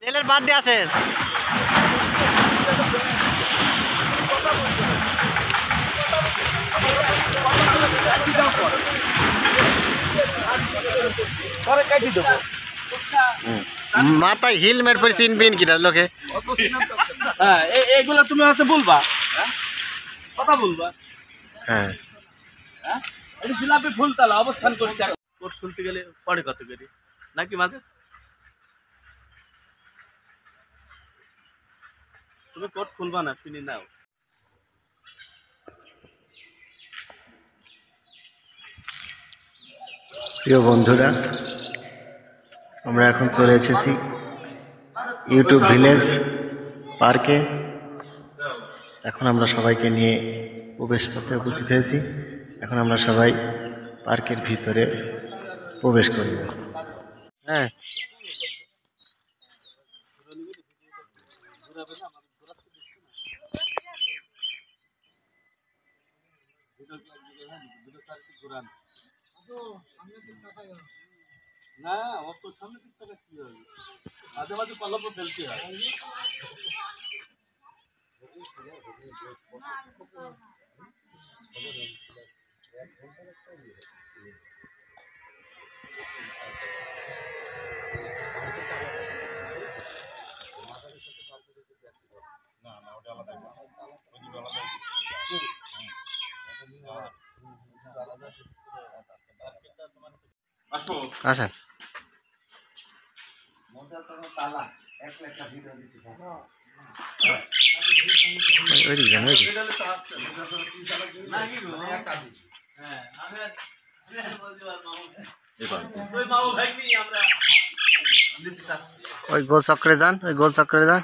এলের বাদ দিয়ে আসেন। মাথায় হেলমেট পরে চিনবেন কিনা লোকে? হ্যাঁ এইগুলো তুমি হচ্ছে বলবা, কথা বলবা। হ্যাঁ এই জিলাপি ফুলতলা অবস্থান করছে। কোট খুলতে গেলে পরে কত করে নাকি মাঝে? তুমি কোট খুলবা না, চিনি নাও। প্রিয় বন্ধুরা, আমরা এখন চলে এসেছি ইউটিউব ভিলেজ পার্কে। এখন আমরা সবাইকে নিয়ে প্রবেশ করতে উপস্থিত হয়েছি। এখন আমরা সবাই পার্কের ভিতরে প্রবেশ করব। হ্যাঁ না অত সামনে দিক থেকে কি হবে, মাঝে মাঝে পল্লব ফেলতে হয়। আসেন। ওইদিকে যান, ওইদিকে। ওই গোল চক্রে যান, ওই গোল চক্রে যান।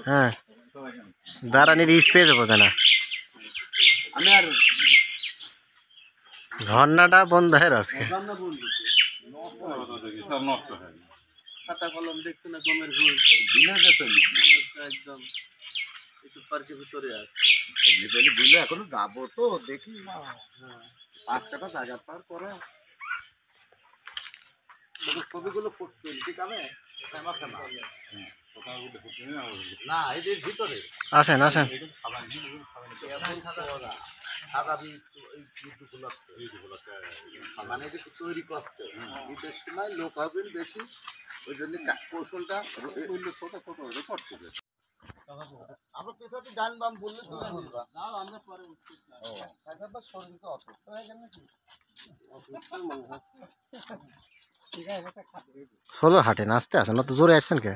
হ্যাঁ দাঁড়ানির স্পেস বোঝে না। ঝর্ণাটা বন্ধ হয়ে আজকে। খাতা কলম দেখছো না, গমের ফুল একদম একটু পার্কের ভিতরে আছে। এখনো যাবো তো দেখি না, পাঁচ কাটা জায়গা পার করা ছবিগুলো করতে ঠিক আছে না, এদের ভিতরে আসেন আসেন। মানে তৈরি করছে ঈদের সময় লোক হবেন বেশি, ওই জন্য কৌশলটা ছোট ছোট রেকর্ড করে আমরা পেছাতে ডান বাম বললে তুমি বলবা না, আমরা পরে শরীরকে অসুস্থ হয়ে গেল নাকি ষোলো হাটে নাচতে আসেন না তো, জোরে আসছেন কে?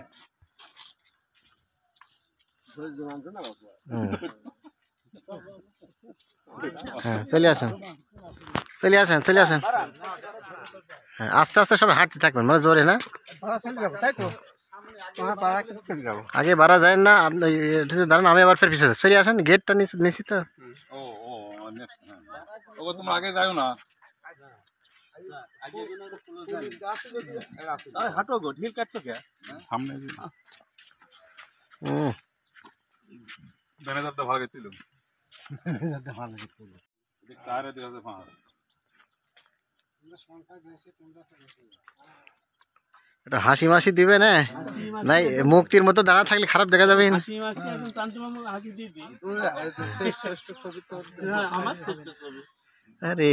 হ্যাঁ চলে আসেন, চলে আসেন, চলে আসেন। হ্যাঁ আস্তে আস্তে সবাই হাঁটতে থাকবেন, মানে জোরে না। আগে বাড়া যায় না, আপনি দাঁড়ান, আমি আবার ফের পিছিয়ে চলে আসেন। গেটটা নিচি তো। তোমরা আগে যাও না, হাঁটো গো, ঢিল কাটছো কে সামনে ম্যানেজারটা ভালো গেছিল, কারে 2005 এটা হাসি মাসি দিবে না, নাই মুক্তির মতো দাঁড়া থাকলে খারাপ দেখা যাবে। আরে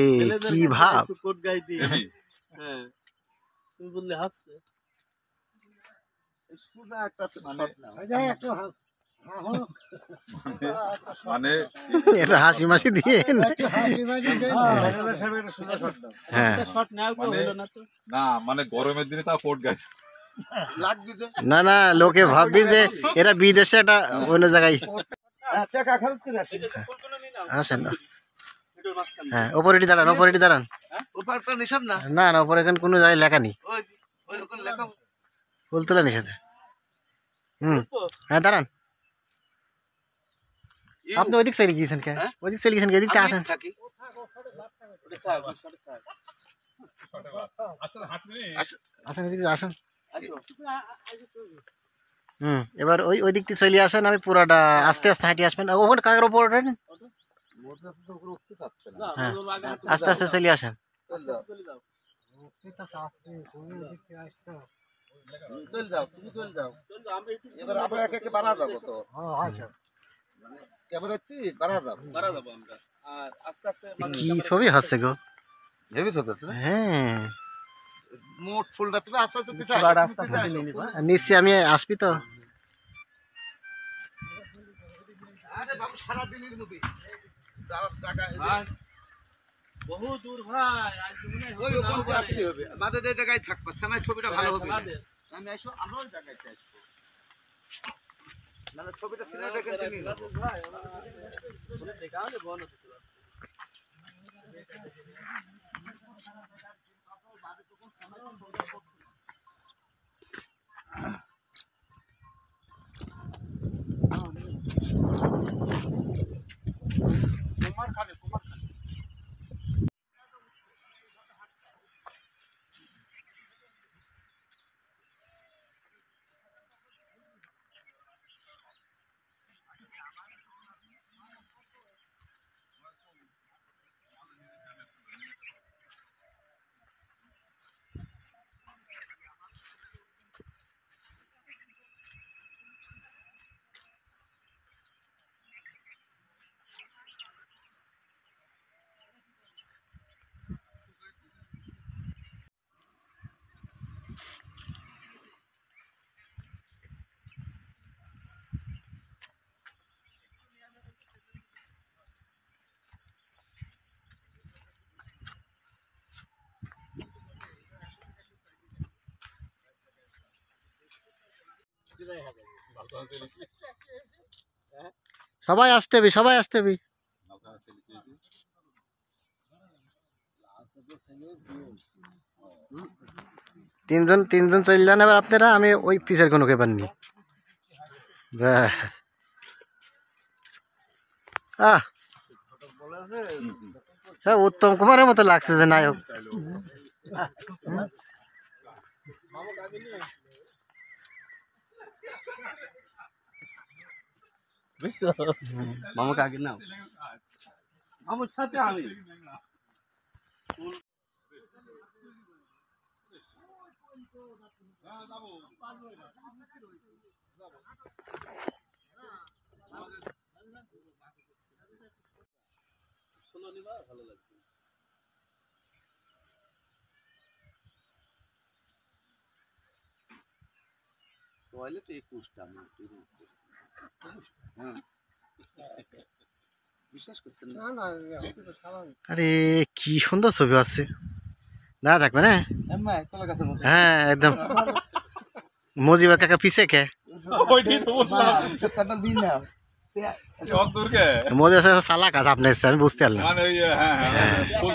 কি ভাব, কোট গাই দিয়ে। হ্যাঁ তুমি বললে হাসছে। মানে এটা হাসি মাসি দিয়ে না, মানে গরমের দিনে তা কোট গাছ না না, লোকে ভাববি যে এরা বিদেশে একটা অন্য জায়গায় আসেন না। হ্যাঁ ওপরে দাঁড়ান, ওপরে দাঁড়ান। না না, ওপরে এখন কোনো জায়গায় লেখা নেই, ফুল তোলা নিষেধ। হ্যাঁ দাঁড়ান। আপনি ওইদিক চলে গিয়েছেন কে? ওইদিক চলে গিয়েছেন, এদিক থেকে আসেন। আসেন এদিকে আসেন। এবার ওই দিক থেকে চলে আসেন, আমি পুরাটা আস্তে আস্তে হাঁটি আসবেন। ওখানে কাকের ওপর ওঠেন। হ্যাঁ আস্তে আস্তে চলে আসেন। চল যাও, তুমি চল যাও। চল তো, আমরা একটু এবার আমরা একে একে বাড়া যাবো তো। মানে ক্যামেরা বাড়া যাবো। বাড়া যাবো আমরা। আর আস্তে আস্তে কি ছবি হচ্ছে গো? ভেবেছো তো? হ্যাঁ, মোট ফুলটা তুমি আস্তে আস্তে পিছায় আসো, তুমি পিছায় আসো। নিশ্চয়ই আমি আসবি তো। আরে বাবু সারাদিনের মধ্যে যাওয়ার টাকা ভাই, বহু দূর ভাই, আজ মনে হয় ওই হবে না ওখানে হবে। আসতে হবে। আমাদের এই জায়গায় থাকবা, সময় ছবিটা ভালো হবে। আমাদের। আমি আসো, আমরা ওই জায়গায় আসবো। মানে ছবিটা সিনেমা দেখে তুমি ভাই, আমরা দেখাও না বন্ধ করতে পারবো। সবাই আসতে হবে, সবাই আসতে হবে। তিনজন তিনজন চলে যান এবার আপনারা, আমি ওই পিসের কোনো ব্যাপার নেই। ব্যাস। হ্যাঁ, উত্তম কুমারের মতো লাগছে যে নায়ক। মামাকে আগে নাও, আমার সাথে আমি শোনো নিবা, ভালো লাগবে। টয়লেট 21টা আমি হ্যাঁ বিশ্বাস করতেন না? না আরে কি সুন্দর ছবি আছে, দাঁড়া থাকবে না? এম্মা কলা গাছের মতো। হ্যাঁ, একদম। মজিবার কাকা পিছে কে? ওইটাই তো বললাম কাটা দিন না অত দূর কে মজিবার সাথে চালাক আছে আপনার, আমি বুঝতে পারলাম। মানে ওই হ্যাঁ হ্যাঁ ফুল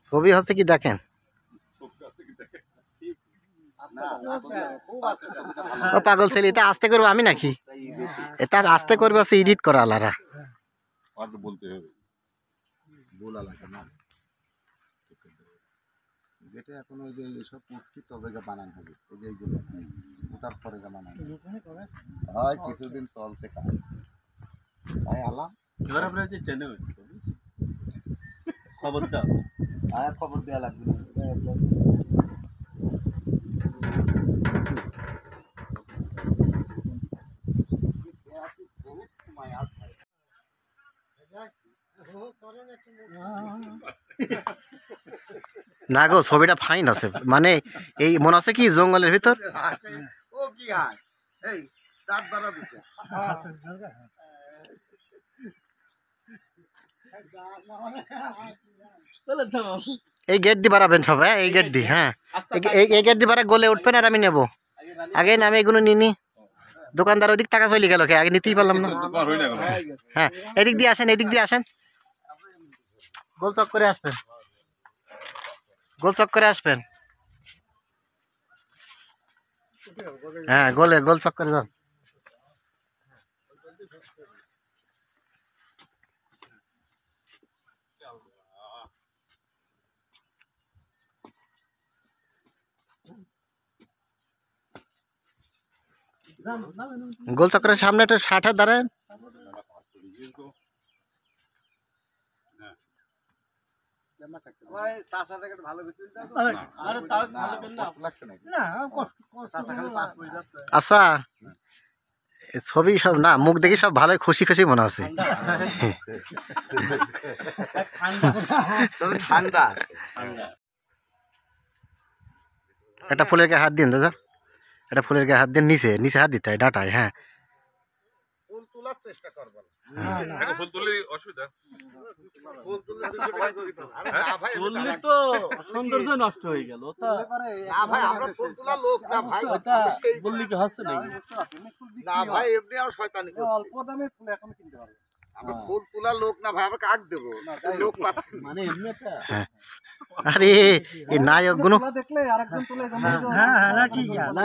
ছবি হচ্ছে কি দেখেন, ও পাগল ছেলে, এটা আস্তে করবো আমি নাকি? এটা আস্তে করবো, আছে এডিট করা আলারা। আর তো বলতে হবে বলা লাগে না যেটা এখন ওই যে এসব মূর্তি তবে যা বানানো হবে এই যে এইগুলো ওটার পরে যা বানানো হয় কিছুদিন চলছে কাজ তাই আলাম এবার আমরা যে ট্রেনে খবর দাও। আর খবর দেওয়া লাগবে না। না গো, ছবিটা ফাইন আছে, মানে এই মনে আছে কি জঙ্গলের ভিতর। ও কি হয় এই দাঁত বাড়া দিছে বলে তো এই গেট দিয়ে বাড়াবেন সব, হ্যাঁ এই গেট দিয়ে, হ্যাঁ এই গেট দিয়ে বাড়া গলে উঠবেন আর আমি নেবো। আগে আমি এগুলো নিনি, দোকানদার ওইদিক টাকা চলে গেল, আগে নিতেই পারলাম না। তোমার হই না কেন হ্যাঁ, এদিক দিয়ে আসেন, এদিক দিয়ে আসেন, গোল চক করে আসবেন, গোল চক করে আসবেন। হ্যাঁ, গোল চক করে যান। গোল চক্রের সামনে একটা 60 দাঁড়ান। ভাই চাচা থেকে ভালো বিক্রি দাও। আরে তাও ভালো পেন না। কষ্ট লাগছে নাকি? চাচা খালি পাস করে যাচ্ছে। আচ্ছা এ ছবি সব না মুখ দেখি সব ভালোই খুশি খুশি মনে আছে। তবে ঠান্ডা একটা ফুলের গায়ে হাত দিন দাদা, একটা ফুলের গায়ে হাত দিন, নিচে নিচে হাত দিতে হয় ডাটায়। হ্যাঁ ফুল তোলার চেষ্টা করবেন। এখন ফুল তুললে অসুবিধা। ফুল তুললে সবাই দিত। আরে না ভাই, বললে তো সৌন্দর্য নষ্ট হয়ে গেল। ওটা না ভাই আমরা ফুল তোলার লোক না ভাই। ওটা বললি কি হচ্ছে নাকি? না ভাই এমনি আর শয়তানি করছি। অল্প দামে ফুল এখন কিনতে পারবে। আমরা ফুল তোলার লোক না ভাই, আমরা কাক দেবো লোক পাচ্ছি না। মানে এমনি একটা আরে এই নায়ক গুলো তোলা দেখলে আরেকজন তুলে না না ঠিক আছে।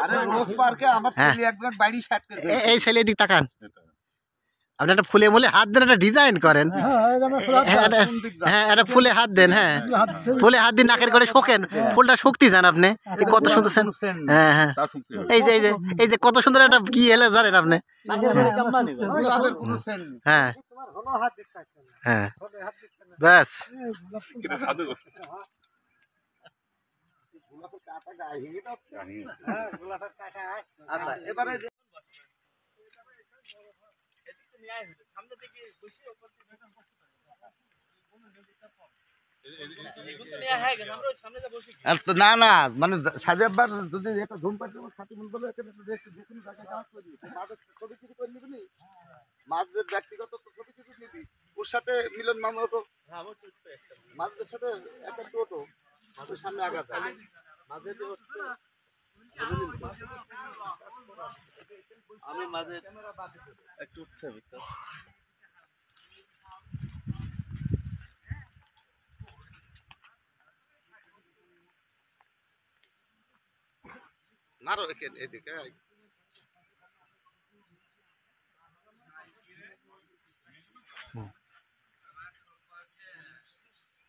আরে রোজ পার্কে আমার হ্যাঁ। ছেলে একজন বাড়ি শার্ট করে এই ছেলে দিক তাকান, আপনি একটা ফুলে মুলে হাত দেন, একটা ডিজাইন করেন। হ্যাঁ একটা ফুলে হাত দেন, হ্যাঁ ফুলে হাত দিন, নাকের করে শোকেন, ফুলটা শক্তি যান আপনি। এই কত সুন্দর সেন। হ্যাঁ হ্যাঁ তা শুনতে হবে। এই যে কত সুন্দর একটা কি এলে জানেন আপনি। গোলাপের কোনো সেন্ট নেই। হ্যাঁ হ্যাঁ ব্যাস এটা সাধু গোলাপের কাঁটা গায়ে হেগে যাচ্ছে। আচ্ছা এবারে যে সামনে থেকে বসে না না মানে সাজাবার যদি একটা ধূমপান সাথে মন বলে এখানে দেখতে দেখুন জায়গায় কাজ করি মাঝে ছবি কিছু করে নিবি মাঝের ব্যক্তিগত তো ছবি কিছু নিবি, ওর সাথে মিলন মামা তো মাঝের সাথে একটা টোটো মাঝের সামনে আঘাত হয় মাঝে যে হচ্ছে আমি মাঝে একটু উঠছে মারো এদিকে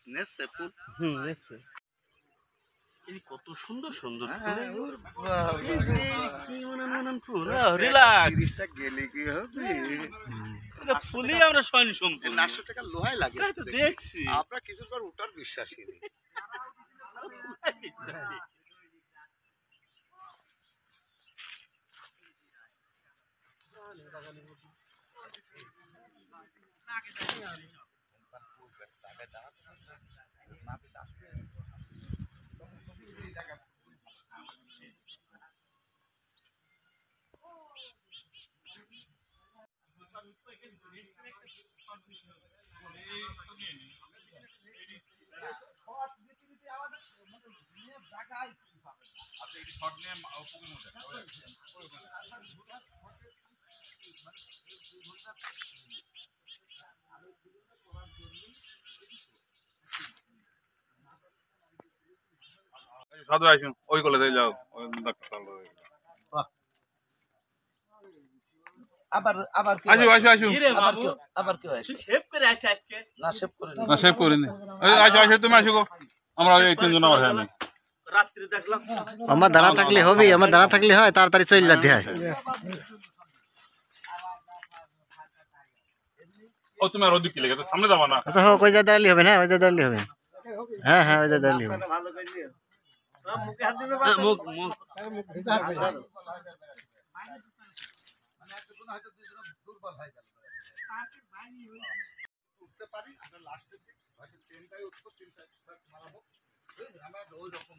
নেছে ফুল। এসছে। এই কত সুন্দর সুন্দর হ্যাঁ, ফুল। ওর বাবা। কি মানান ফুল, রিল্যাক্স। তিরিশটা গেলে কি হবে? ফুলই আমরা স্বয়ং এই সম্পূর্ণ। 900 টাকা লোহাই লাগে। তাই তো দেখছি। আমরা কিছুর পর ওটার বিশ্বাসী নেই। সাধু আসুন ওই কলে যাও ওই ডাক্তার সাহেব। আবার আবার কি আসু আসু আসু কি রে আবার বাবু? কি আবার কি হয়? তুই সেভ করে আছিস আজকে? না সেভ করে নি। না সেভ করিনি। এই আসু আসু তুমি আসো গো। আমরা এই তিনজন আমার সামনে। রাত্রে দেখলাম আমার দানা থাকলে হবে, আমার দানা থাকলে হয়, তাড়াতাড়ি চলে যেতে হয়। ও তুমি আর ওদিক কি লেগে সামনে যাবা না। আচ্ছা হোক, ওই যা দাঁড়ালি হবে না, ওই যা দাঁড়ালি হবে। হ্যাঁ হ্যাঁ ওই যা দাঁড়ালি হবে। ভালো করে নিও। মুখ মুখ মানে একজন হয়তো দুইজন দুর্বল হয়ে গেল। উঠতে পারি আমরা লাস্টের দিক হয়তো ট্রেনটাই উঠবো, 3-4 বার মারাবো। আমরা ওই রকম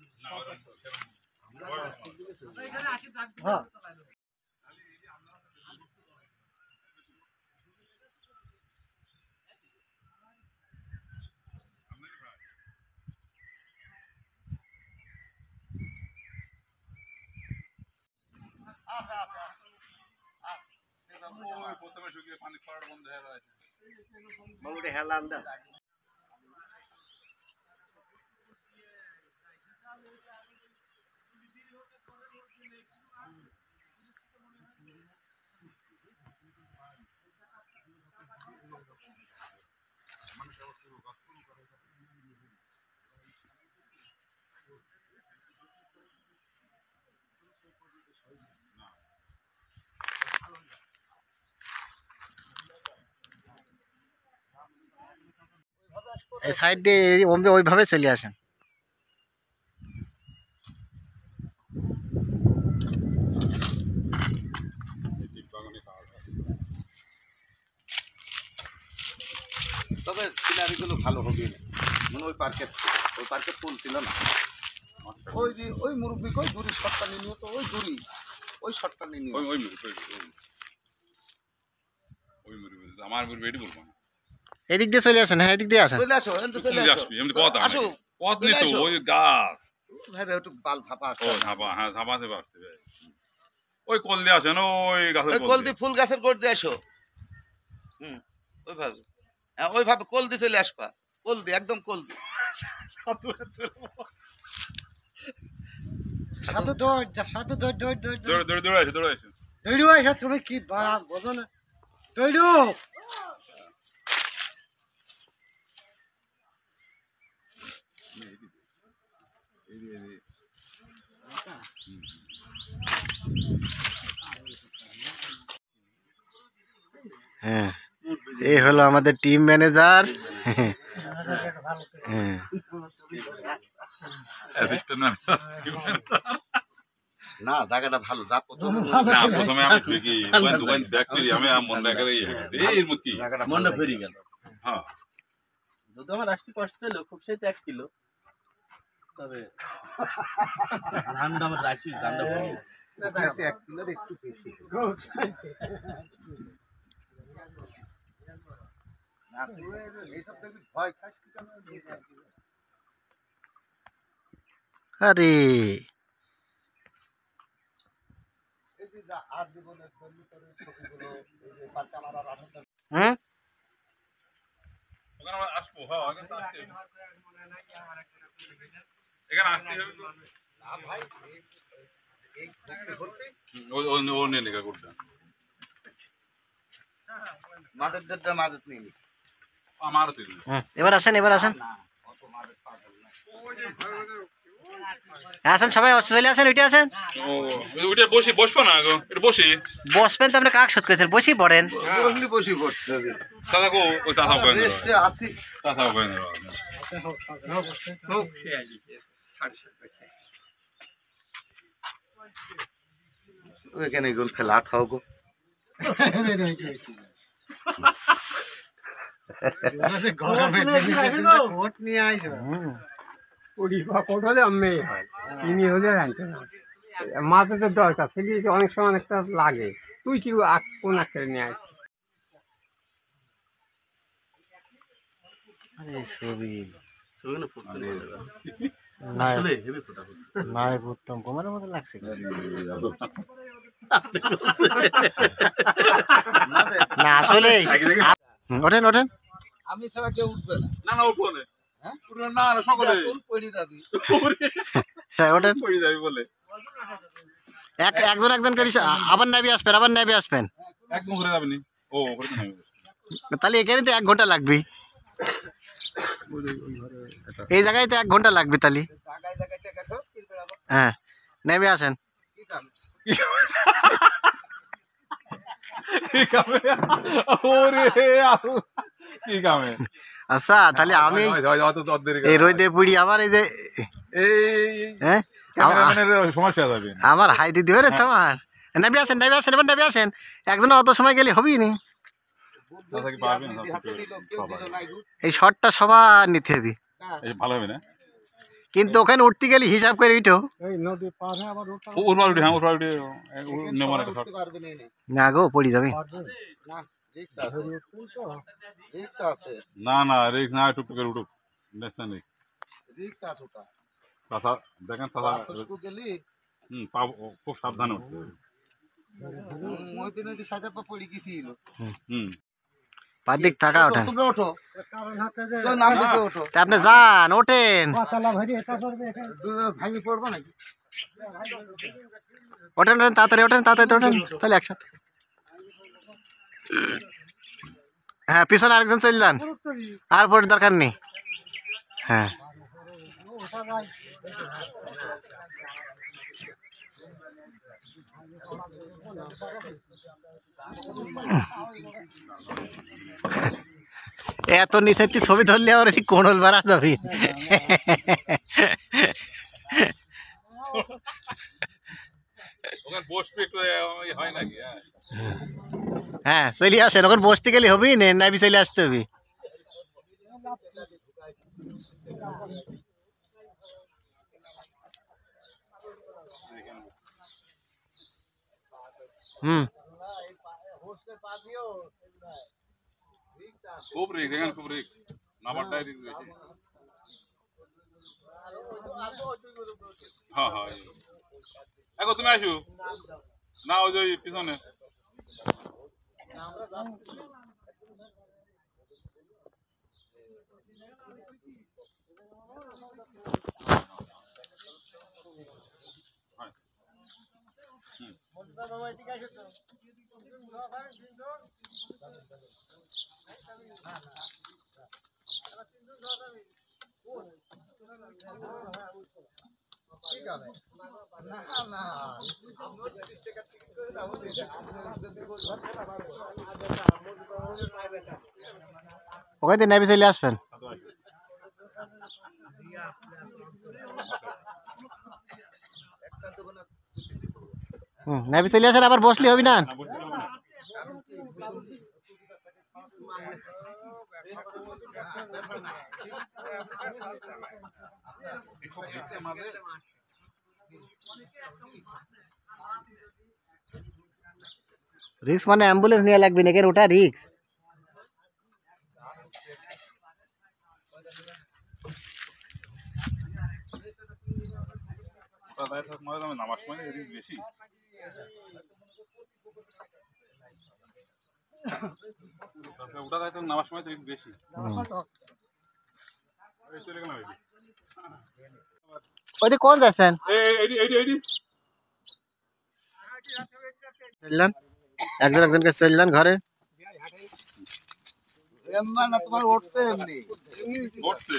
এখানে আসি থাকবো। ওই প্রথমে শুকিয়ে পানি পড়ার বন্ধ হয়ে গেছে। বাবুটা হেলান দা। এই সাইড দিয়ে ওইভাবে চলে আসেন। তবে সিনারিগুলো ভালো হবে না, মানে ওই পার্কে ফুল ছিল না, ওই যে ওই মুরব্বী কই দূরে শটটা নিয়ে তো ওই দূরে ওই শটটা নিয়ে আমার মুরগি এটি বলবো না। এদিক দিয়ে চলে আসেন, হ্যাঁ এদিক দিয়ে আসেন। চলে আসো এন্ড চলে তুই আসো আসবি এমনি পথ আসো পথ নেই তো, ওই গাছ। ভাই একটু বাল ফাপা ও ধাপা, হ্যাঁ ধাপা থেকে আসতে হবে। ওই কল দিয়ে আসেন, ওই গাছের ওই কল দিয়ে ফুল গাছের গোড় দিয়ে আসো। ওইভাবে ওইভাবে কোল দিয়ে চলে আসবা, কোল দিয়ে একদম কোল দিয়ে। সাধু দৌড় যা, সাধু দৌড় দৌড় দৌড় দৌড় দৌড়ে দৌড়ে আসে, দৌড়ে আসে। দৌড়ু এসে তুমি কি বাড়া বোঝো না, দৌড়ু। হ্যাঁ, এই হলো আমাদের টিম ম্যানেজার। হ্যাঁ, না জায়গাটা ভালো, যা প্রথমে না প্রথমে আমি ঠিকই দোকান ব্যাক করি, আমি মন না করে এর মত কি জায়গাটা মনটা ফেরি গেল। হ্যাঁ যদি আমার আসতে কষ্ট হলো খুব সেই 1 কিলো, তবে ধানটা আমার রাশি ধানটা ভরি গেল। 1 কিলোর একটু বেশি না, তুই এইসব দেখবি ভয় খাস কি কেন? আরে এই যে আর জীবনের বন্ধু করে ছবিগুলো, এই যে বাচ্চা মারার আনন্দ। হুম, ওখানে আমরা আসবো। হ্যাঁ এখানে তো আসতে হবে। এখানে আসতে হবে তো। না ভাই এই ঘুরতে ও নিয়ে লেখা করতে মাদের ডেটটা মাদের নিয়ে নি। আমার তো এবার আসেন, এবার আসেন, না অত মাদের পাগল না। আসেন সবাই চলে আসেন, ওইটা আসেন। ও ওইটা বসবো না গো, এটা বসি। বসবেন তো আপনি কাক শোধ করেছেন, বসি পড়েন। বসলি বসি পড়তে হবে। চাচা কো ওই চাচা কো রেস্টে আসি। চাচা কো ওইখানে গোল ফেলা থাও গো। গরমে কোট নিয়ে আইছো। কোট হলে আমি কিনি হলে জানতে না, মাথাতে দরকার সেটি অনেক সময় অনেকটা লাগে। তুই কি কোন আঁকড়ে নিয়ে আসিস? ছবি ছবিগুলো ফুটতে নিয়ে যাবে। না, আসলে হেভি ফোটা হচ্ছে। নায়ক উত্তম কুমারের মতো লাগছে। না আসলে ওঠেন ওঠেন, আমি ছাড়া কেউ উঠবে না। না না উঠবো না। হ্যাঁ? উঠবো না না সকলে কোন পড়ে যাবি? হ্যাঁ ওঠেন। পড়ে যাবে বলে একজন একজন করে আবার নাবি আসবেন, আবার নাবি আসবেন। একদম ঘুরে যাবে নি। ও ঘুরে যাবে। তাহলে এখানে তো 1 ঘন্টা লাগবে, এই জায়গায় তো 1 ঘন্টা লাগবে তাহলে। জায়গায় জায়গায় টেকা খাও, ফিরবে আবার। হ্যাঁ নেমে আসেন। কি কাম? কি কামে? আচ্ছা তাহলে আমি এই রোদে পুড়ি আমার এই যে হ্যাঁ সমস্যা যাবে। আমার হাই দিদি রে তোমার। নেমে আসেন, নেমে আসেন, এবার নেমে আসেন। একজন অত সময় গেলে হবেই নি। চাচা কি পারবে না? দিদি হাতে নিল, কেউ দিল নাই গো। এই শটটা সবার নিতে হবে, এই ভালো হবে না। কিন্তু ওখানে উঠতে গেলে হিসাব করে উঠো। এই নদী পার হয়ে আবার উঠা ওরবার উঠে, হ্যাঁ ওরবার উঠে নেবো না। উঠতে পারবে না এনে। না গো পড়ে যাবে। পারবে না, রিক্স আছে, উঠতেই তো। রিক্স আছে, না না রিক্স না, টুক করে উঠুক। নেক্সট নেই রিক্স আছে ওটা। চাচা দেখেন চাচা। খুশকু গেলি পাবো, খুব সাবধানে উঠতে। ওই দিন ওই যে সাজা পা পড়ে গেছিল। পাদিক থাকা ওঠেন। তোমরা ওঠো, কারণ হাতে যে তো নাম দিতে ওঠো। তা আপনি যান, ওঠেন পাতালা ভরি এটা করবে এখানে। ভাঙি পড়বো নাকি? ওঠেন, ওঠেন তাড়াতাড়ি, ওঠেন তাড়াতাড়ি, ওঠেন তাহলে একসাথে। হ্যাঁ পিছনে আরেকজন চলে যান, আর পরে দরকার নেই। হ্যাঁ ওঠা যায়। এত নিচে তুই ছবি ধরলে আমার কোনল বাড়া যাবি। ওখানে বসবে একটু হয় নাকি? হ্যাঁ চলে আসেন, ওখানে বসতে গেলে হবি না, নাবি চলে আসতে হবে। হুম খুব রিস্ক, এখানে খুব রিস্ক, নামারটাই রিস্ক বেশি। হ্যাঁ হ্যাঁ, এখন তুমি আসো না, ওই যে পিছনে। ওখান থেকে নাবি চলে আসবেন। নাবি চলে আসেন, আবার বসলে হবি না। রিক্স মানে অ্যাম্বুলেন্স নিয়ে লাগবে নাকি, ওটা রিক্স। নামার সময় রিস্ক বেশি। ওটা তাই তো নামার সময় রিস্ক বেশি। ওইদিকে কোন যাচ্ছেন? চললেন একজন একজনকে, চললেন ঘরে। না তোমার উঠছে এমনি উঠছে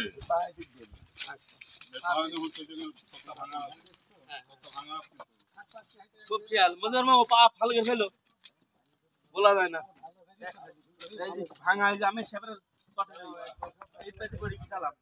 খুব খেয়াল, মজার মা ও পা ফালকে ফেলো, বলা যায় না। ভাঙা হয়ে আমি সেবারে ইত্যাদি করে কি চালাম।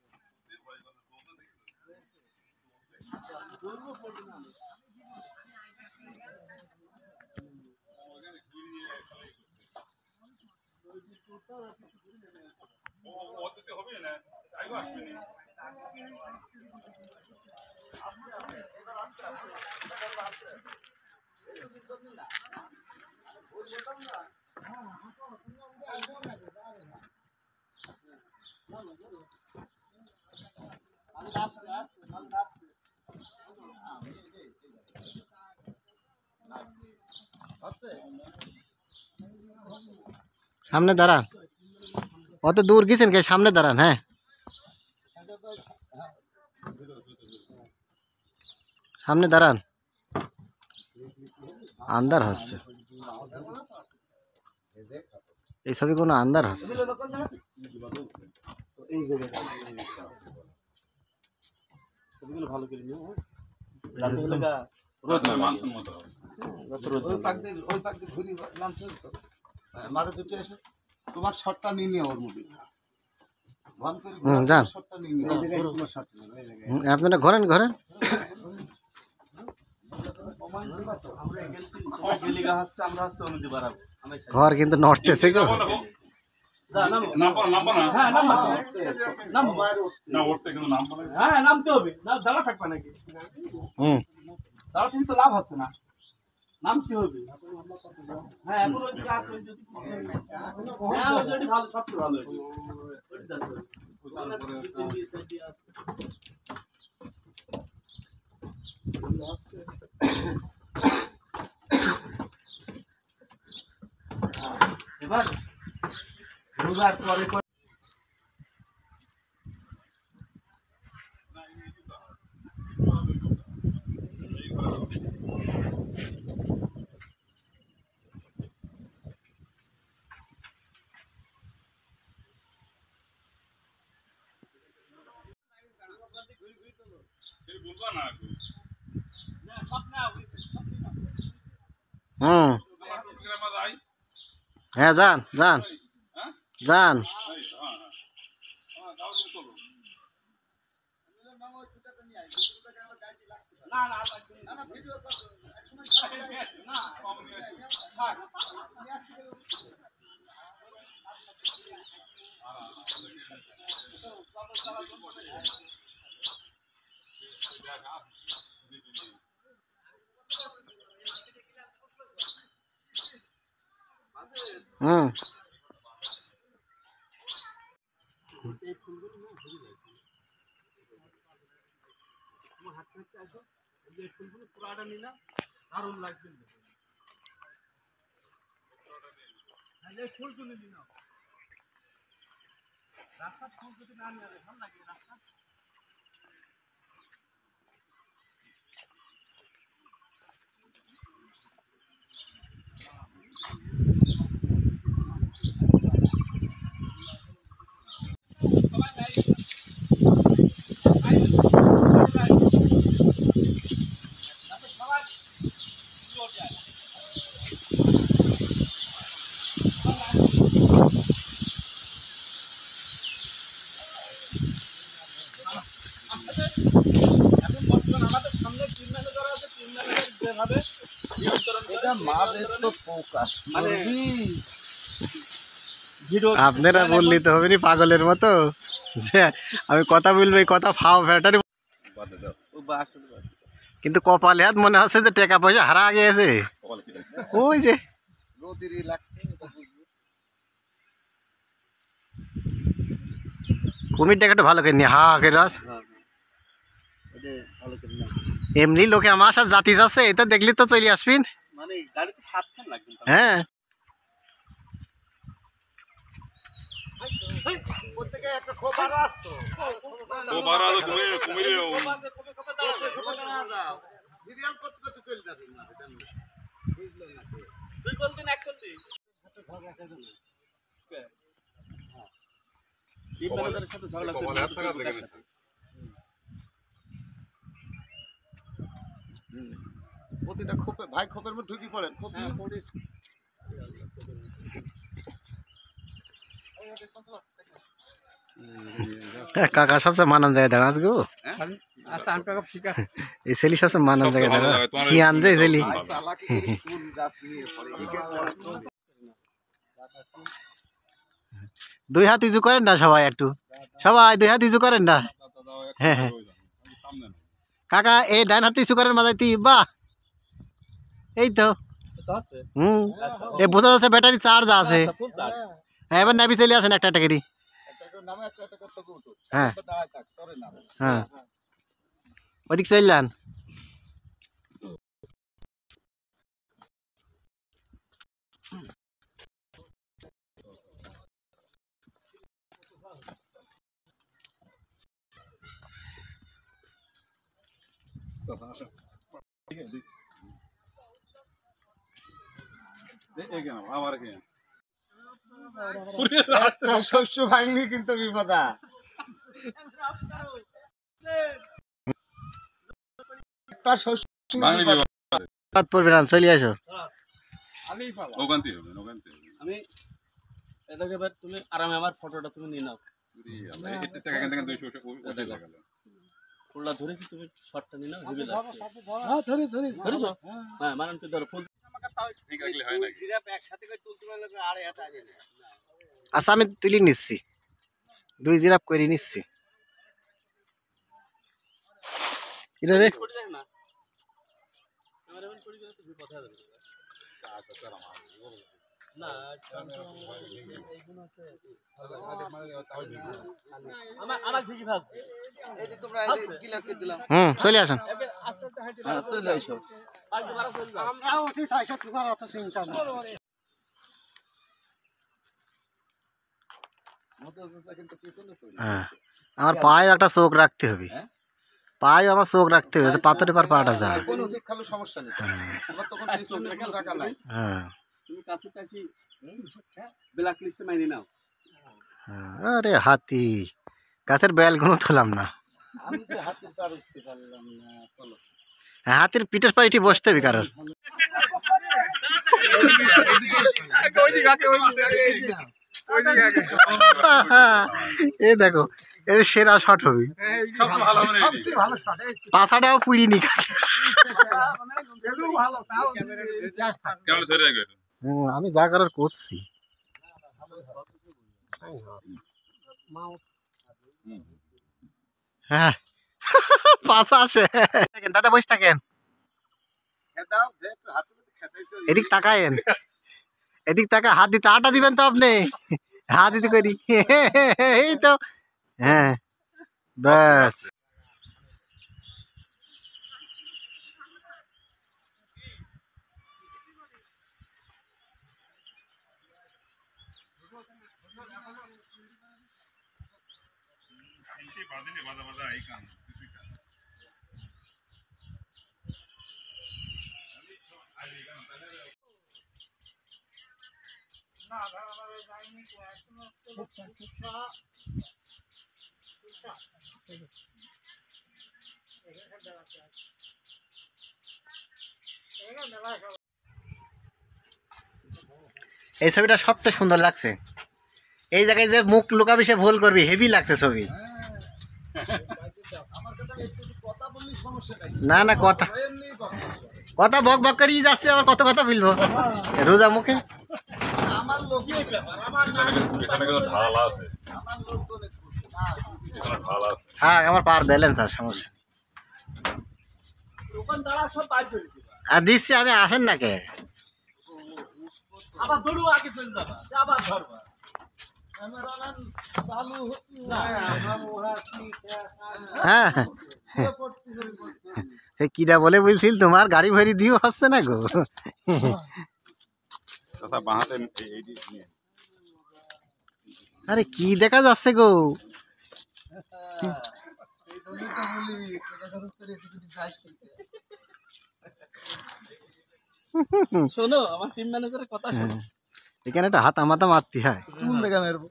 সামনে দাঁড়ান, অত দূর গেছেন কে, সামনে দাঁড়ান। হ্যাঁ সামনে দাঁড়ান, আন্দার হচ্ছে এই ছবি, কোনো আন্দার হচ্ছে। ভালো করে নিও, মানুষের মতো ওই পাক দিয়ে ঘুরি নামছে তো, মাথা দুটো এসে তোমার শটটা নিয়ে নিও ওর মধ্যে। যান শটটা নিয়ে নিও। আপনারা ঘরেন ঘরে। ঘর কিন্তু নড়তেছে গো। হ্যাঁ নামতে হবে, দাঁড়া থাকবে নাকি? দাঁড়া তুমি তো লাভ হচ্ছে না, নামতে হবে। হ্যাঁ এখন ওই দিকে আসবে, যদি হ্যাঁ ওই যদি ভালো, সবচেয়ে ভালো হয়েছে। এবার রোজার পরে বলবা না হুম হ্যাঁ যান যান যান হুম দারুণ লাগছে ফুল তুলে নিন রাস্তা ফুল যদি না নিয়ে ভালো লাগে রাস্তা এটা মাদের তো প্রকাশ করবি আপনারা বললি তো হবে নি পাগলের মতো যে আমি কথা বলবো এই কথা ফাও ফ্যাটারি কিন্তু কপালে হাত মনে হচ্ছে যে টাকা পয়সা হারা গিয়েছে ওই যে নদীরই লাগছে কুমির টাকাটা ভালো করে নি হা কে রস এমনি লোকে আমার সাথে জাতি যাচ্ছে এটা দেখলি তো চলে আসবিন মানে গাড়িতে 7 খান লাগবে হ্যাঁ প্রত্যেকে একটা খবর আসতো ও বারা তো কুমিরে সিরিয়াল করতে করতে চলে যাবে দুই কল দিন এক কল দিন টিম ম্যানেজারের সাথে ঝগড়া কপালে হাত থাকা দেখে নিচ্ছে। প্রতিটা খোপে ভাই খোপের মধ্যে ঢুকি পড়েন খোপ কাকা সবচেয়ে মানান জায়গায় দাঁড়াস গো আচ্ছা আমি তোকে শিখা এই ছেলে সবচেয়ে মানান জায়গায় দাঁড়া শিয়ান যে ছেলে ভাই চালাকি করে কোন জাত নিয়ে পড়ে একে পড়ে তো দুই হাত ইজু করেন না সবাই একটু সবাই দুই হাত ইজু করেন না হ্যাঁ হ্যাঁ সামনে না কাকা এই ডান হাত ইজু করেন মাথায় বাহ এই তো তো আছে হুম এ বোঝা যাচ্ছে ব্যাটারি চার্জ আছে ফুল চার্জ হ্যাঁ এবার নাবি চলে আসেন একটা একটা করে একটা নামে একটা করতে উঠো হ্যাঁ দাঁড়ায় থাক করে না হ্যাঁ ওদিক চললেন আবার কি শস্য ভাঙলি কিন্তু বিপদা একটা শস্য বাংলি হাত পড়বে না চলে আসো আমিই পাবো ওখান থেকে হবে ওখান থেকে হবে আমি এটাকে এবার তুমি আরামে আমার ফটোটা তুমি নিয়ে নাও এই টাকা এখান থেকে 200 ওই টাকা গেল ফুলটা ধরেছি তুমি শটটা নিয়ে নাও হেভি লাগছে হ্যাঁ ধরেছো হ্যাঁ মাননকে ধরো ফুল ঠিক আগলে হয় না জিরাফ একসাথে করে তুলতে পারলে আড়ে হাত আগে আচ্ছা আমি তুলি নিচ্ছি দুই জিরাপ করে নিচ্ছি এটা রে পড়ে যায় না আমার এমন পড়ে গেলে তো বিপদ হয়ে যাবে না আমার ঠিকই ভাব এই যে তোমরা ক্লিয়ার করে দিলাম চলে আসেন আস্তে আস্তে হাঁটি হ্যাঁ চলে আইসো পাঁচ বার চলে যাও আমরা উঠি চাইছে তোমার অত চিন্তা না মতো কিন্তু পেছনে পড়ি হ্যাঁ আমার পায়ে একটা চোখ রাখতে হবে হ্যাঁ? পায়ে আমার চোখ রাখতে হবে পাথরে পার পাটা যায় কোন ওষুধ খালো সমস্যা নেই তোমার তখন পেছনে কোনো টাকা নাই হ্যাঁ তুমি কাছে কাছে ব্ল্যাক লিস্টে মাইনে নাও হ্যাঁ, আরে হাতি গাছের বেলগুলো তোলাম না আমি তো হাতে পার উঠতে পারলাম না চলো হাতির পিঠের পর এটি বসতে হবে কারোর। এ দেখো এর সেরা শট হবে, সবচেয়ে ভালো হবে না এটি। পাছাটাও পুড়িনি। কেমন ধরে রাখবে এটা? আমি যা করার করছি। হ্যাঁ পাছা আছে। দাদা বসে থাকেন, দাও যে একটু হাতে খেতে এদিক তাকায়েন, এদিক তাকা, হাত দিতে আটা দিবেন তো আপনি, হাত দিতে করি। এই তো হ্যাঁ ব্যাস। এই ছবিটা সবচেয়ে সুন্দর লাগছে। এই জায়গায় যে মুখ লুকাবি সে ভুল করবি, হেভি লাগছে ছবি। কথা বললি সমস্যাটা কি? না না কথা এমনি কথা কথা বক বক করেই যাচ্ছে, আবার কত কথা বলবো রোজা মুখে। আমার লোক আমার পেছনে কিন্তু ঢাল আছে, আমার লোক তো অনেক করছে না পেছনে ঢাল আছে। হ্যাঁ আমার পাওয়ার ব্যালেন্স আর সমস্যা নেই। দোকান দাঁড়া সব বাইর করে দিবা, আর দিচ্ছি আমি, আসেন না কে? আবার দৌড়ু আগে চলে যাবা, আবার ধরবা। ক্যামেরাম্যান চালু না, আমার ওহাসি হ্যাঁ সে কিরা বলে বলছিল তোমার গাড়ি ভরি দিও হচ্ছে না গো। চাচা বাঁহাতে এইটি নিয়ে। আরে কি দেখা যাচ্ছে গো? এই দলি তো বলি এটা খরচ করে এসে যদি যাই খেতে শোনো আমার টিম ম্যানেজারের কথা শোনো। এখানে একটা হাত মাথা মারতে হয়, চুল দেখা মেরবো।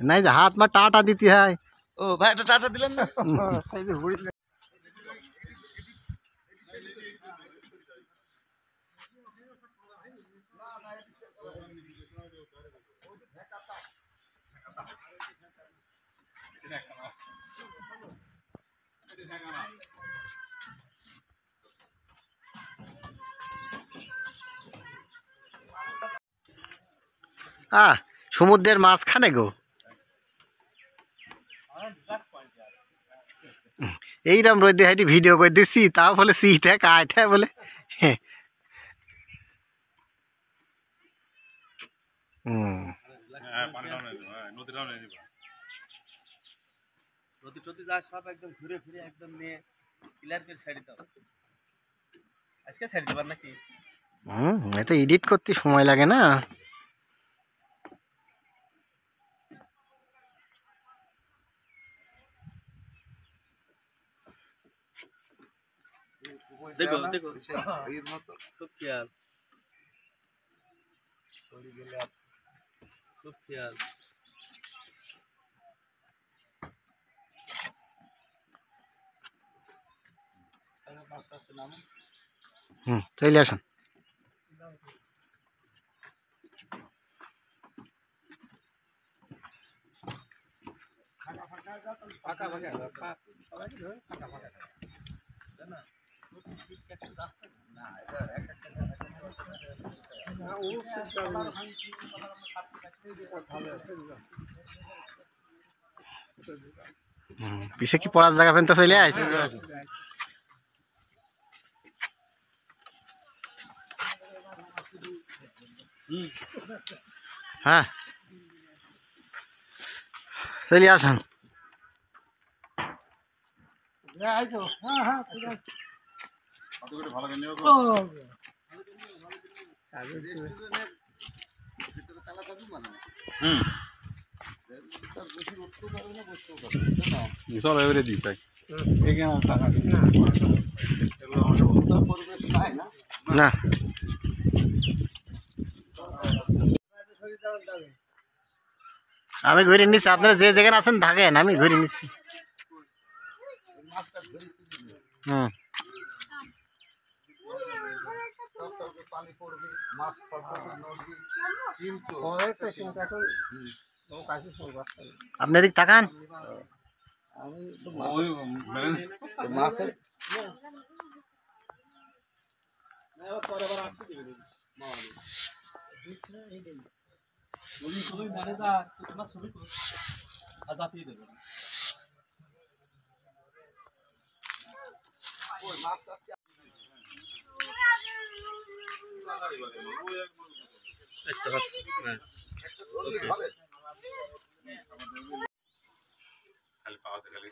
নাই যে হাত মা টাটা দিতে হয়। ও ভাই এটা টাটা দিলেন না? সমুদ্রের মাঝখানে গো, এইরকম রোদে হাইটি ভিডিও করে দিচ্ছি, তাও বলে শীত হ্যাঁ কায় হ্যাঁ বলে। হ্যাঁ, পানিটাও নিয়ে যাবো, হ্যাঁ, নদীটাও নিয়ে যাবো। নদী টদী যা সব একদম ঘুরে ফিরে একদম নিয়ে ক্লিয়ার করে সাইড দাও। আজকে সাইড দেবার নাকি? এত এডিট করতে সময় লাগে না। দেখো দেখো এর মতো খুব খেয়াল, খুব খেয়াল। চলে আসুন। না এটা এক একটা পিছে কি পড়ার জায়গা পেন তো চলে আস। হ্যাঁ চলে আসুন। কত করে ভালো করে নিও গো? ভিতরে তালা থাকবে মানে হুম, তার বেশি উঠতেও পারবে না বসতেও পারবে না, তাই না? চলো এবারে দিই তাই। পরিবেশ চাই না না আমি ঘুরে নিচ্ছি, আপনারা যে যেখানে আছেন থাকেন, আমি ঘুরে নিচ্ছি। পানি পড়বে, মাছ পড়বে, নদী, কিন্তু পড়েছে কিন্তু এখন লোক আসে ফোন করছে না। আপনি এদিক তাকান। আমি তো ওই ম্যানেজ মাছের ছবি ম্যানেজার তোমার ছবি আর জাতিয়ে দেবে খালি পাওয়াতে খালি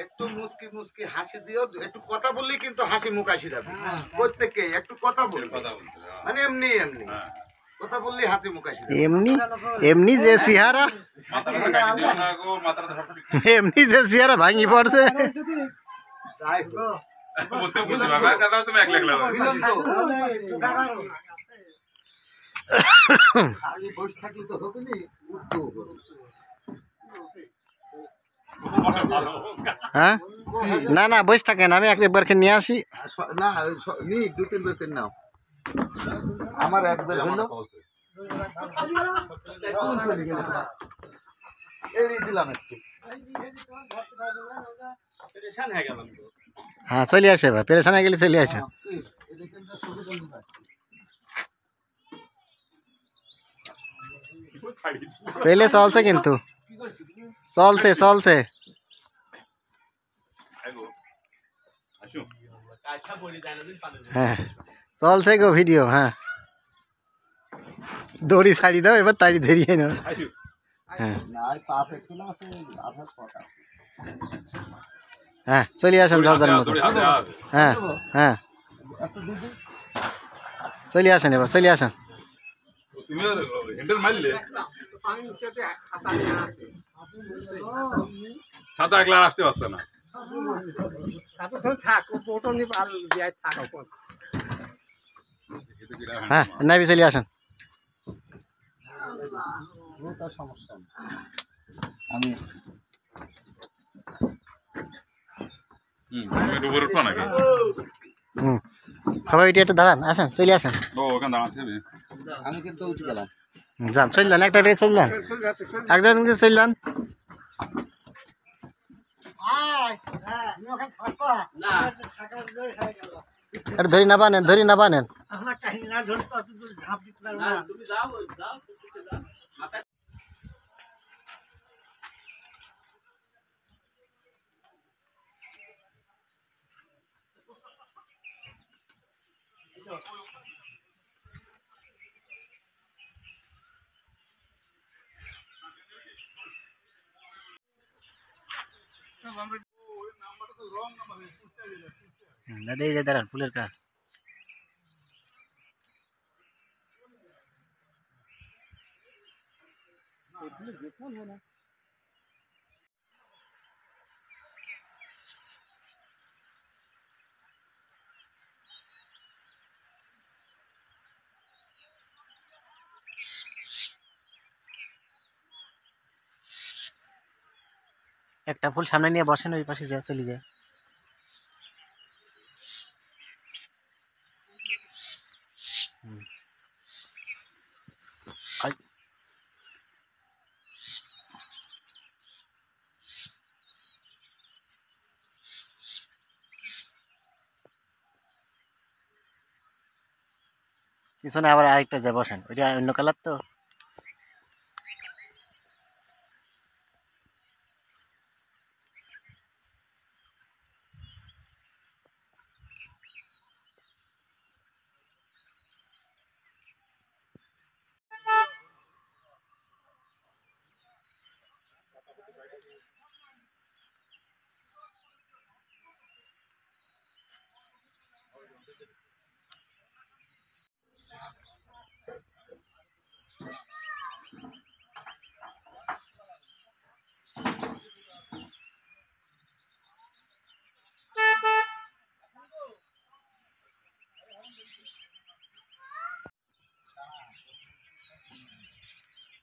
একটু মুচকি মুচকি হাসি দিও, একটু কথা বললে কিন্তু হাসি মুখ আসি যাবে প্রত্যেককে। একটু কথা বলবে, কথা বলতে হবে। মানে এমনি এমনি কথা বললে হাসি মুখ আসি যাবে। এমনি এমনি যে চেহারা, মাথাটা তো কাটি দিও না গো, মাথাটা তো সব ঠিক এমনি যে চেহারা ভাঙি পড়ছে। যাই হোক, বলতে বুঝতে পারবে না, দাদা তুমি একলা একলা বুঝলাম তো। খালি বসে থাকলে তো হবে না, উঠতেও হবে। হ্যাঁ না না বসে থাকেন, আমি একবার নিয়ে আসি। না নি 2-3 বার করে নাও, আমার একবার হলো এড়িয়ে দিলাম একটু। পরেশান হয়ে গেলাম তো হ্যাঁ চলে আসে ভাই, পেরেশান হয়ে গেলে চলে আসে। পেলে চলছে কিন্তু, চলছে চলছে। আসো কাঁচা পড়ে যায় না দিন পানি হ্যাঁ চলছে গো ভিডিও। হ্যাঁ দড়ি ছাড়ি দাও, এবার তাড়ি ধরিয়ে নাও। আসো হ্যাঁ না পাপ একটু না আছে আধার কথা। হ্যাঁ চলে আসেন যার মতো। দড়ি হাতে হাত হ্যাঁ হ্যাঁ একটু দিদি চলে আসেন, এবার চলে আসেন। তুমি হ্যান্ডেল মারলে পানির সাথে খাতা নিয়ে আসে। সাদা একলা আর আসতে পারছে না। এতক্ষণ থাক, ও বোটো নিয়ে পাল দিয়ে থাক ওপর। হ্যাঁ নাবি চলে আসেন। তার সমস্যা নেই। আমি তুমি একটু উপরে উঠবা নাকি? হুম সবাই এটি একটু দাঁড়ান, আসেন চলে আসেন। ও ওখানে দাঁড়াচ্ছে আমি কিন্তু উঠে গেলাম। যান চলে যান, একটা চলে যান, চল যাচ্ছে, চল একজন চলে যান। না এটা ধরি না বানেন, ধরি না বানেন। না তুমি যাও যাও তুমি যাও মাথা দাদা এই যে দাঁড়ান, ফুলের কাজ। একটা ফুল সামনে নিয়ে বসেন, ওই পাশে যা চলে যায়। পিছনে আবার আরেকটা যায় বসেন, ওইটা অন্য কালার তো।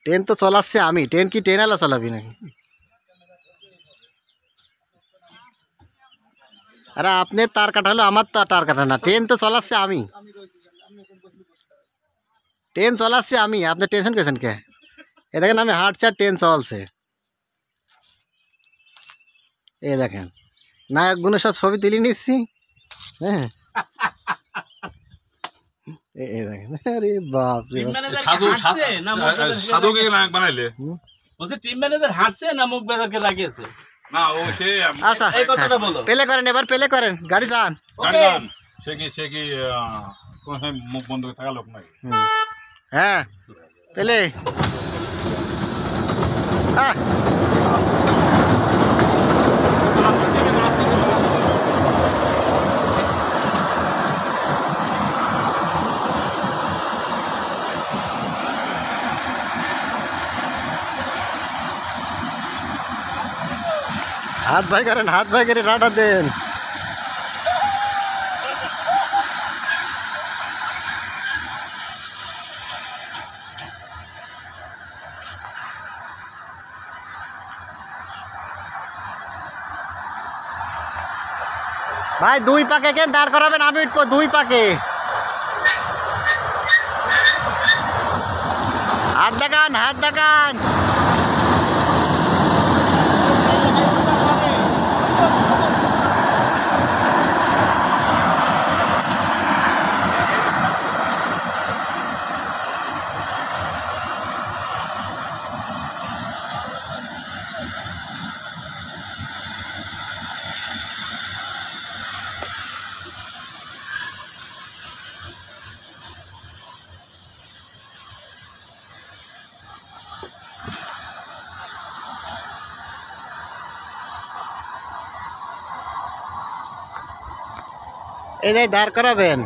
ট্রেন তো চলাচ্ছে আমি, ট্রেন কি ট্রেন আলা চালাবি নাকি? আরে আপনি তার কাটা হলো, আমার তো তার কাটা না, ট্রেন তো চলাচ্ছে আমি। ট্রেন চলাচ্ছি আমি, আপনি টেনশন করেছেন কে? এ দেখেন আমি হাঁটছি আর ট্রেন চলছে। এ দেখেন নায়ক গুণে সব ছবি তুলে নিচ্ছি। হ্যাঁ এ দেখেন, আরে বাপ রে টিম বাপ। ম্যানেজার সাধু হাঁটছে না মুখ বেজার সাধুকে নায়ক বানাইলে বলছে টিম ম্যানেজার হাঁটছে না মুখ বেজারকে লাগিয়েছে? না ও সে আচ্ছা এই কথাটা বলো। পেলে করেন, এবার পেলে করেন, গাড়ি যান। গাড়ি দান সে কি কোনো সময় মুখ বন্ধ করে থাকা লোক নাই। হ্যাঁ পেলে हाथ भाई करें, हाथ भाई करे राडा देन। भाई दुई पाके के दाঁড় করাবেন, আমি উঠবো দুই পাকে। হাত দেখান, হাত দেখান। এই দাঁড় করাবেন।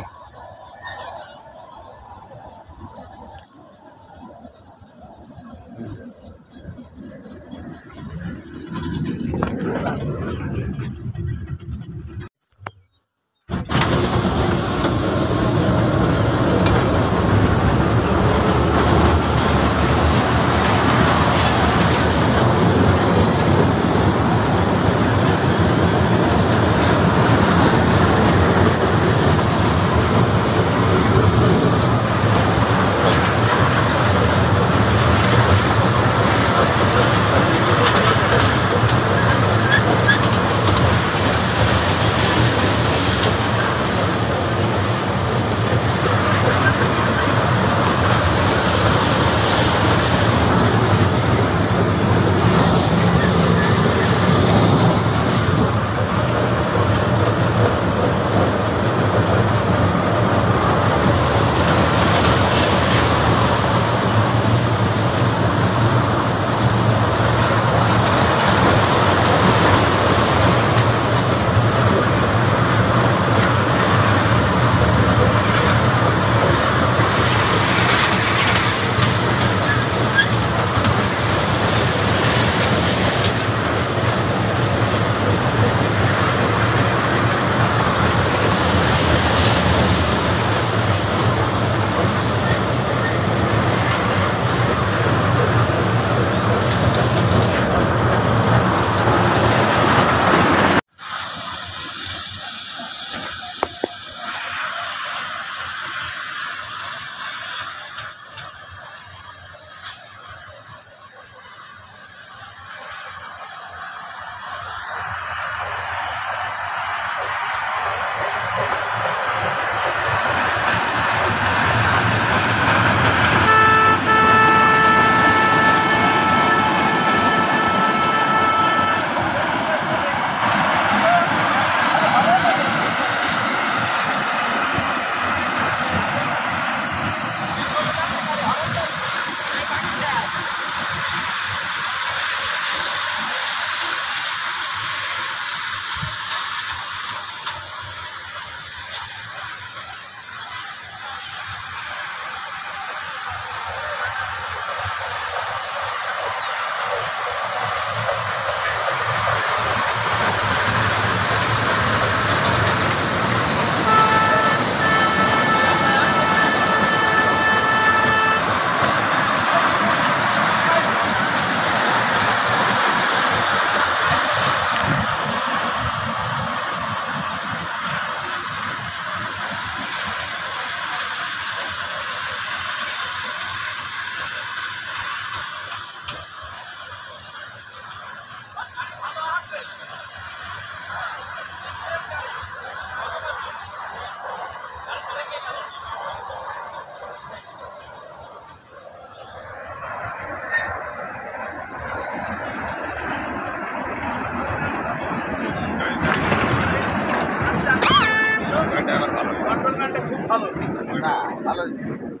ভালো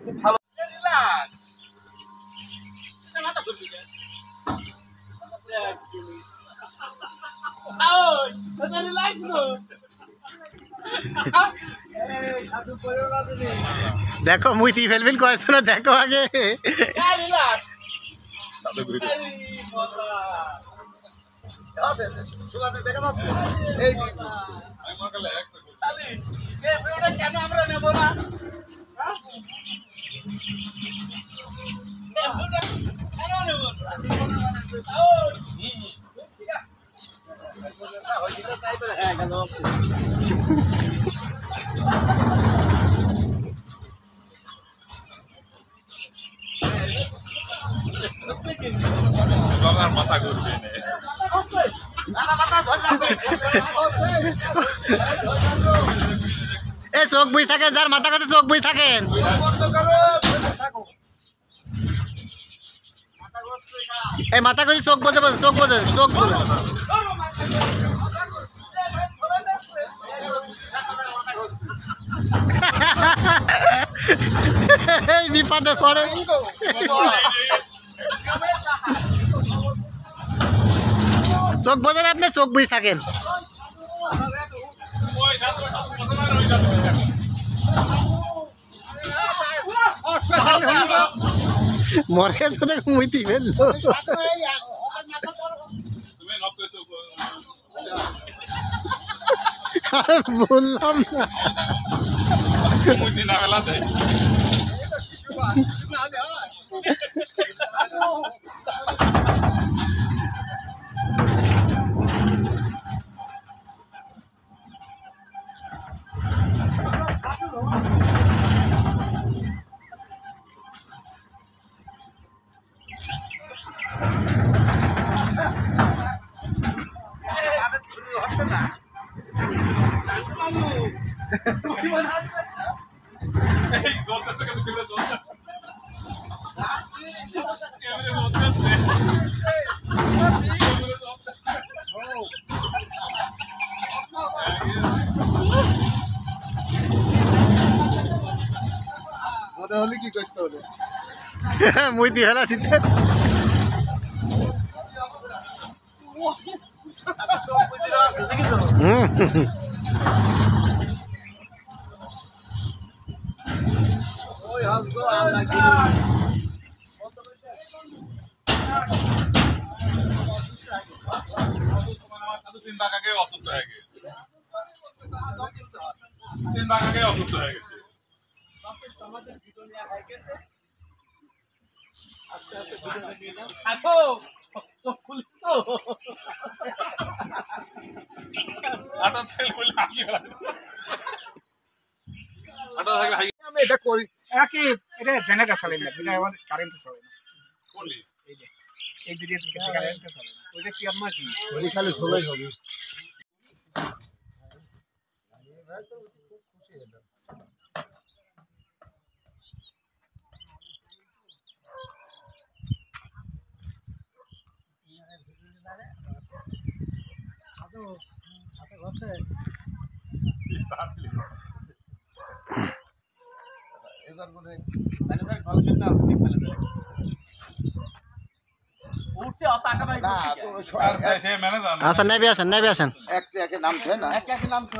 খুব ভালো রিল্যাক্স মাথা ধরবি কেন ওই এটা রিল্যাক্স গো এই সাধু পড়েও না তুমি দেখো মুইতি ফেলবিল কয়েছ না দেখো আগে রিল্যাক্স সাথে ঘুরে আছে সুবাদে দেখা যাচ্ছে এই আমি মনে করলে একটা খালি এই ভিডিওটা কেন আমরা নেব না হ্যাঁ? এই ভিডিওটা কেন নেব না? ওই, ঠিক আছে। ওইদিকে তাই বলে, হ্যাঁ, গেল। বাবার মাথা ঘুরবে না এ চোখ বুঝ থাকেন যার মাথা কাছে চোখ বুঝ থাকেন এই মাথা কাছে চোখ বোঝে চোখ বোঝে চোখ বোঝে এই বিপদে পড়ে চোখ বোঝেন আপনি চোখ বুঝ থাকেন মরে গেছে দেখ মুইতি ফেললো তুমি নকলে তো বললাম না মুই না ফেলাতে এই দোস্ত থেকে দিলে দোস্ত ক্যামেরা দোস্ত মনে হলে কি করতে হবে মুইতি ফেলা দিতে ওই হাসবো আল্লাহ কি তিন ভাগ আগে অসুস্থ হয়ে গেছে 3 ভাগ আগে অসুস্থ হয়ে গেছে আমাদের ভিডিও নিয়ে হয়ে গেছে আস্তে আস্তে ভিডিও নিয়ে নাও থাকো তো খুলছো আটা তেল বলে আগে আটা থাকলে হাই আমি এটা করি একই এটা জেনারেটর চলে না এটা আবার কারেন্ট চলে না করলি এই যে এই দুটো কিছু কারেন্ট চলে না ওইটা কি আম্মা কি ওই খালি ঝোলাই হবে এবার বলে মানে ভাই ভালো না তুমি ফেলে দাও উঠছে অত টাকা ভাই না তো সে ম্যানেজার আসেন নেবে আসেন এক একে নামছে না এক এক নাম তো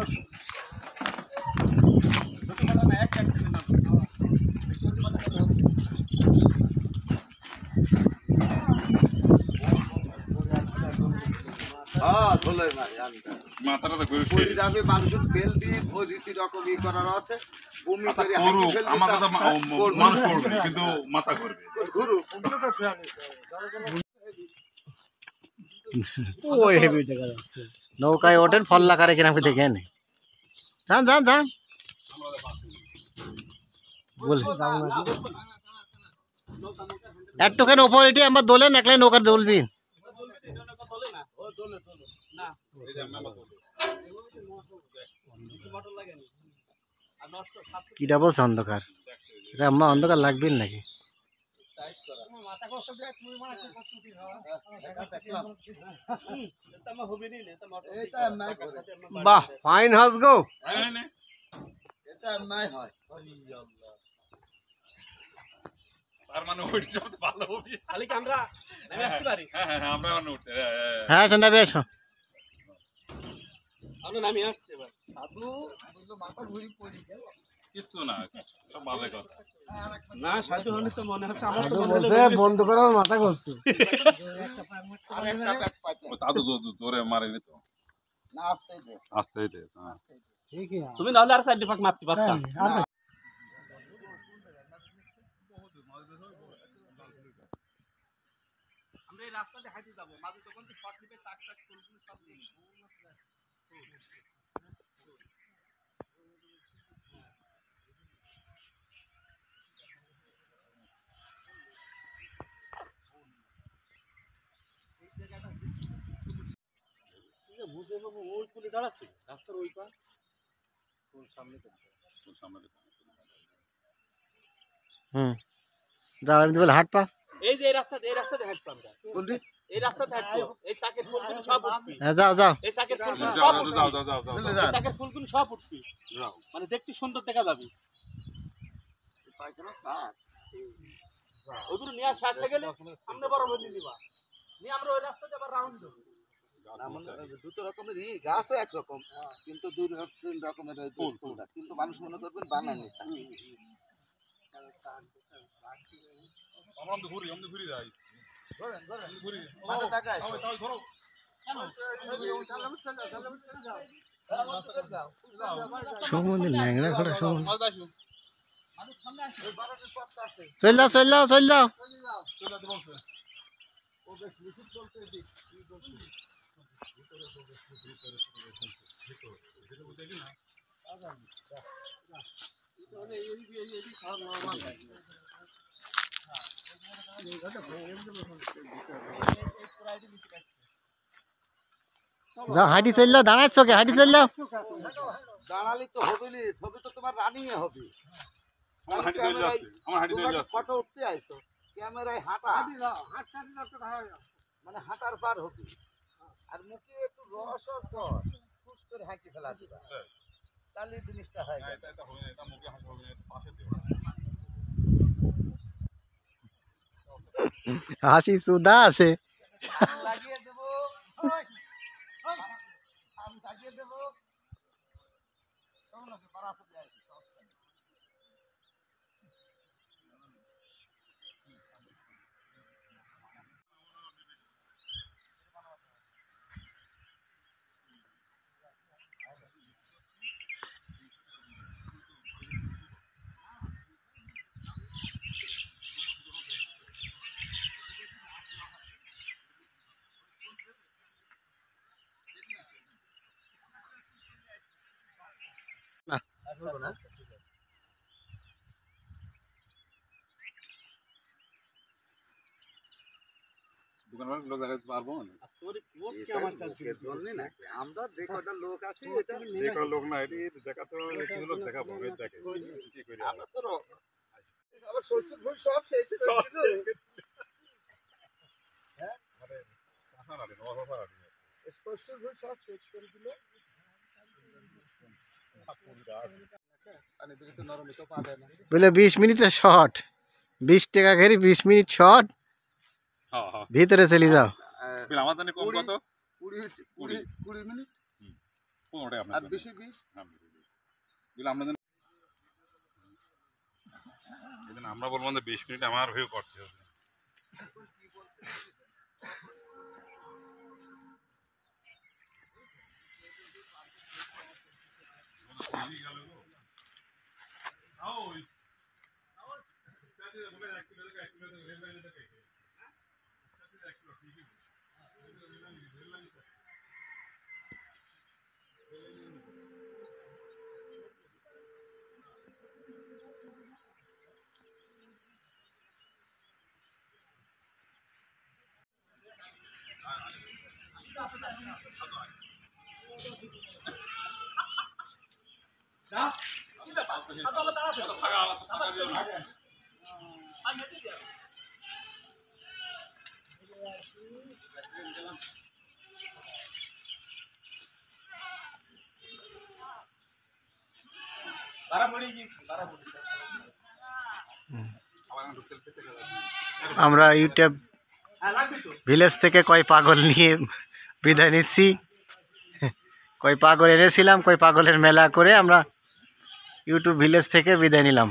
এক এক নাম হ্যাঁ ঝোলাই মারি আনটা মাথাটা তো ঘুরে পড়ে যাবে মানুষের বেল দিয়ে ওই রীতি রকম ই করার আছে বমি করে করুক আমার কথা মানুষ করবে কিন্তু মাথা ঘুরবে ঘুরু ওই হেভি জায়গা আছে নৌকায় ওঠেন ফল লাগারে কিনা আমাকে দেখে নেই যান বলে একটুখানি ওপর এটি আমার দোলেন একলাই নৌকার দোলবিন কিটা বলছে অন্ধকার এটা আম্মা অন্ধকার লাগবেন নাকি বাহ ফাইন হাউস গো এটা নাই হয় তার মানে ওইটা সবচেয়ে ভালো হবে। খালি কি আমরা নেমে আসতে পারি? হ্যাঁ হ্যাঁ হ্যাঁ, আমরা মানে উঠতে হ্যাঁ ঠান্ডা বেশ আমরা নামিয়ে আসছি এবার। সাধু বুঝলো মাথা ঘুরি পড়ি গেল। কিচ্ছু না, সব বাজে কথা। না সাধু হলে তো মনে হচ্ছে আমার তো মনে হলো বন্ধ করে আমার মাথা ঘুরছে। আর একটা ব্যাগ পাইছে ও দাদু জোরে মারেনি তো, না আসতেই দে। আসতেই দে। হ্যাঁ তুমি নাহলে আর সাইড পাক মারতে পারতা। আমরা এই রাস্তাতে হাঁটে যাব, মাঝে তখন তো শর্ট নিবে চাক চাক ফুলগুলো সব নিয়ে। বুঝে বাবু ওই কুলে দাঁড়াচ্ছে রাস্তার ওই পা কোন সামনে তো সামনে হুম যাও আমি বলে হাট পা এই যে এই রাস্তাতে হাঁটবো আমরা কোনটি? এই রাস্তাতে হাঁটবো এই চাকের ফুলগুলো সব উঠবি হ্যাঁ, যাও যাও এই চাকের ফুলগুলো যাও সব যাও উঠবি যাও যাও যাও চলে এই যা। চাকের ফুলগুলো সব উঠবি যাও। মানে দেখতে সুন্দর দেখা যাবে পায়খানা সার। ওদের নিয়ে শেষ হয়ে গেলে সামনে বড় বলি নিবা নিয়ে আমরা ওই রাস্তাতে আবার রাউন্ড দেবো না, মানে দুটো রকমেরই গাছও একরকম, কিন্তু দুই তিন রকমের ওই ফুলটা। কিন্তু মানুষ মনে করবেন বানানি। আমরা ঘুরি যাই। মাথা তাকায়। সমুদ্রে ন্যাংরা ঘোড়া সমুদ্র মাছ আসো। চল যাও চল যাও চল যাও চলে তো বলছে। যাও হাঁটি চল যাও দাঁড়াচ্ছ কে হাঁটি চল যাও দাঁড়ালি তো হবে নি, ছবি তো তোমার রানিং এ হবে। আমার হাঁটি চলে যাচ্ছে, আমার হাঁটি চলে যাচ্ছে। ফটো উঠতে আইছো, ক্যামেরায় হাঁটা মানে হাঁটার পার হবে। আর মুখে একটু রস কর, খুশ করে হাঁচি ফেলা দিবা, তাহলে জিনিসটা হয় এটা এটা হবে না, এটা মুখে হাসি হবে না, এটা পাশে দিও। হাসি সুদা আছে লাগিয়ে দেবো। আমি লাগিয়ে দেবো। কেমন আছে? বারাতে যাই। দোকানওয়ালা লোক দেখাতে পারবো না। তোর কি আমার কাছে আমরা যে কটা লোক আছি এটা দেখো লোক না, এটি দেখা তো একটু লোক দেখাবো, এই দেখে কি করি আমরা তো আবার শ্বশুর ভুল সব শেষ করে দিল। শ্বশুর ভুল সব শেষ করে দিল। পানি দিলে তো নরমই তো পা দেয় না। বলে 20 মিনিটের শর্ট 20 টাকা ঘেরি 20 মিনিট শর্ট হ্যাঁ হ্যাঁ। ভিতরে চলে যাও বিল আমার জানি কম কত? 20 মিনিট 15 টাকা আপনার আর জন্য। বেশি 20। হ্যাঁ, বিল আমরা জানি। এদিন আমরা বলবো যে 20 মিনিট আমার হয়ে করতে হবে। বারা পড়ে গিয়েছি বারা পড়ে আমার আমরা ইউটিউব ভিলেজ থেকে কয় পাগল নিয়ে বিদায় নিচ্ছি। কয় পাগল এনেছিলাম, কয় পাগলের মেলা করে আমরা ইউটিউব ভিলেজ থেকে বিদায় নিলাম।